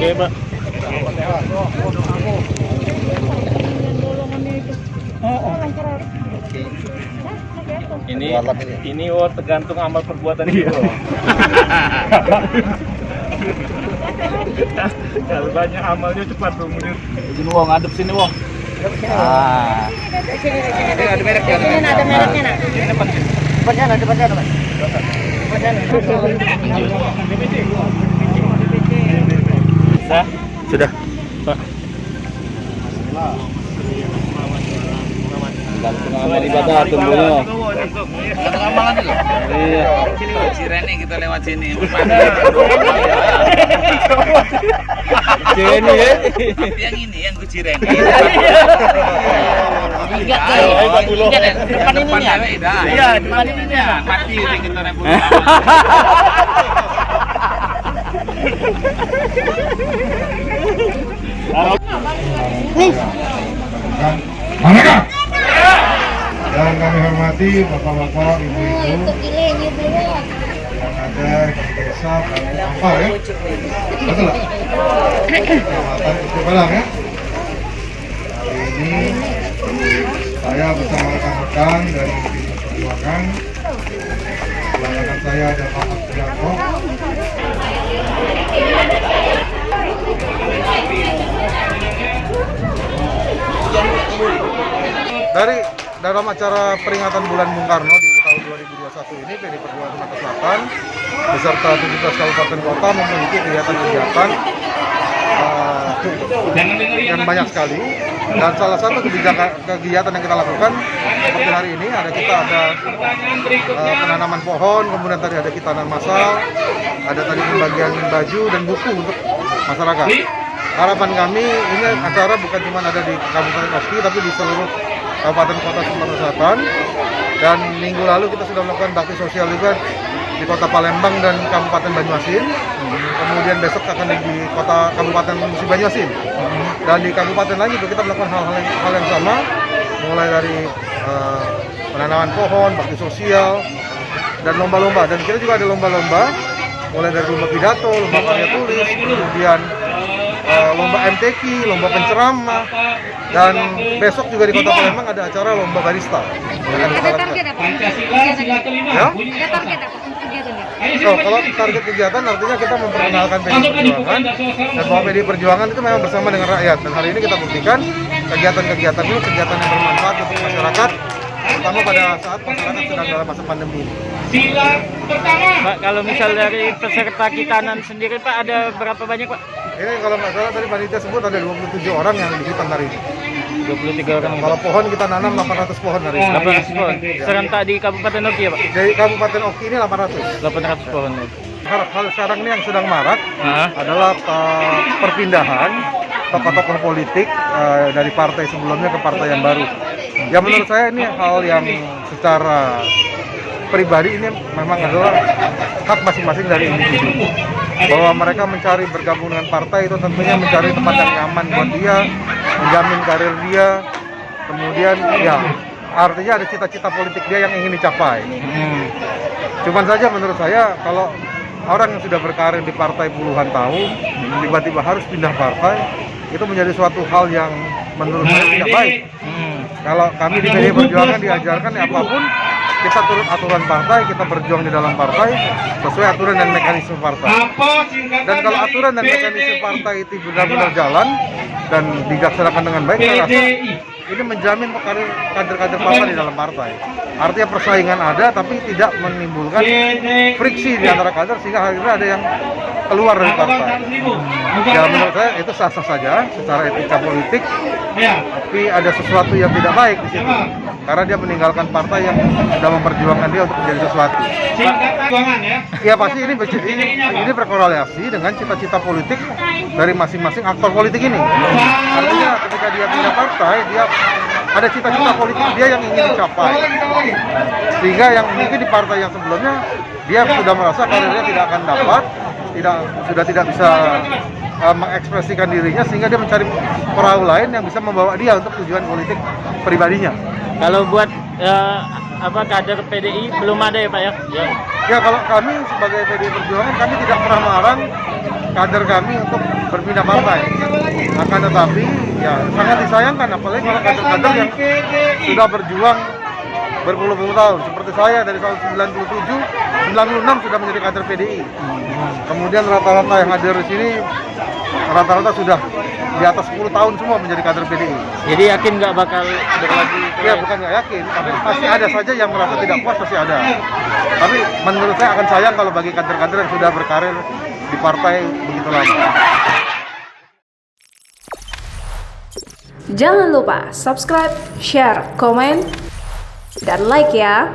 Oke, Pak. Ini tergantung amal perbuatan itu. Kalau banyak amalnya cepat tuh mundur. Ini wong ngadep sini wong. Ini ada mereknya. Ini ada mereknya nak. Depannya ada. Sudah, Pak. Gantung amal ibadah tunggunya. Gantung amalan itu. Iya. Cireni kita lewat sini. Cireni ya. Yang ini yang ku Cireni. Depan ini ya. Iya, depan ini ya. Mati kita rebut. Dan kami hormati bapak-bapak, ibu-ibu yang ada di desa Ampar ya, betul lah. Kecamatan Ucuk ya. Hari ini saya bersama rekan-rekan dari Pdi Perjuangan. Belakang saya ada Pak Abdullah. Dalam acara peringatan Bulan Bung Karno di tahun 2021 ini, Pdi Perjuangan Sumatera Selatan beserta 17 kabupaten kota memiliki kegiatan-kegiatan yang banyak sekali. Dan salah satu kegiatan yang kita lakukan seperti hari ini kita ada penanaman pohon, kemudian tadi ada hitanan massal, ada tadi pembagian baju dan buku untuk masyarakat. Harapan kami ini acara bukan cuma ada di Kabupaten Oki tapi di seluruh Kabupaten Kota Sumatera Selatan. Dan minggu lalu kita sudah melakukan bakti sosial juga di Kota Palembang dan Kabupaten Banyuasin. Kemudian besok akan di Kabupaten Musi Banyuasin. Dan di kabupaten lain juga kita melakukan hal yang sama, mulai dari penanaman pohon, bakti sosial, dan lomba-lomba. Dan kita juga ada lomba-lomba, mulai dari lomba pidato, lomba karya tulis, kemudian lomba MTQ, lomba penceramah, dan besok juga di Kota Palembang ada acara lomba barista. Ada target apa? Ya? Ada target apa untuk kegiatannya? Kalau target kegiatan artinya kita memperkenalkan PDI Perjuangan dan bahwa PDI Perjuangan itu memang bersama dengan rakyat. Dan hari ini kita buktikan kegiatan-kegiatan ini kegiatan yang bermanfaat untuk masyarakat, terutama pada saat masyarakat sedang dalam masa pandemi ini. Pak, kalau misal dari peserta Kitanan sendiri, Pak, ada berapa banyak, Pak? Ini kalau nggak salah tadi panitia sebut ada 27 orang yang dihitan hari ini. 23 orang. Kalau pohon kita nanam 800 pohon hari ini. 800 pohon. Serentak di Kabupaten Oki ya, Pak? Dari Kabupaten Oki ini 800. 800 pohon. Hal sekarang ini yang sedang marak adalah perpindahan tokoh-tokoh politik dari partai sebelumnya ke partai yang baru. Ya menurut saya ini hal yang secara pribadi ini memang adalah hak masing-masing dari individu. Bahwa mereka mencari bergabung dengan partai itu tentunya mencari tempat yang nyaman buat dia, menjamin karir dia, kemudian ya artinya ada cita-cita politik dia yang ingin dicapai. Cuman saja menurut saya kalau orang yang sudah berkarir di partai puluhan tahun tiba-tiba harus pindah partai, itu menjadi suatu hal yang menurut saya tidak baik. Kalau kami di PDI Perjuangan diajarkan ya apapun kita turut aturan partai, kita berjuang di dalam partai sesuai aturan dan mekanisme partai. Dan kalau aturan dan mekanisme partai itu benar-benar jalan dan dilaksanakan dengan baik, saya rasa ini menjamin kader-kader partai di dalam partai. Artinya persaingan ada, tapi tidak menimbulkan friksi di antara kader sehingga akhirnya ada yang keluar dari partai. Ya menurut saya itu sah-sah saja secara etika politik, tapi ada sesuatu yang tidak baik di situ. Karena dia meninggalkan partai yang sudah memperjuangkan dia untuk menjadi sesuatu. Ya pasti ini berkorelasi dengan cita-cita politik dari masing-masing aktor politik ini. Artinya ketika dia pindah partai, dia ada cita-cita politik dia yang ingin dicapai. Sehingga yang mungkin di partai yang sebelumnya dia sudah merasa karirnya tidak akan dapat, sudah tidak bisa mengekspresikan dirinya sehingga dia mencari perahu lain yang bisa membawa dia untuk tujuan politik pribadinya. Kalau buat kader PDI belum ada ya Pak ya? Ya kalau kami sebagai PDI Perjuangan kami tidak pernah melarang kader kami untuk berpindah partai. Akan tetapi ya sangat disayangkan apalagi kalau kader-kader yang sudah berjuang berpuluh-puluh tahun seperti saya dari tahun 97, 96 sudah menjadi kader PDI. Kemudian rata-rata yang hadir di sini rata-rata sudah di atas 10 tahun semua menjadi kader PDI. Jadi yakin nggak bakal berlagi? Ya bukan nggak yakin, tapi pasti ada saja yang merasa tidak puas, pasti ada. Tapi menurut saya akan sayang kalau bagi kader-kader yang sudah berkarir di partai begitu lama. Jangan lupa subscribe, share, komen, dan like ya.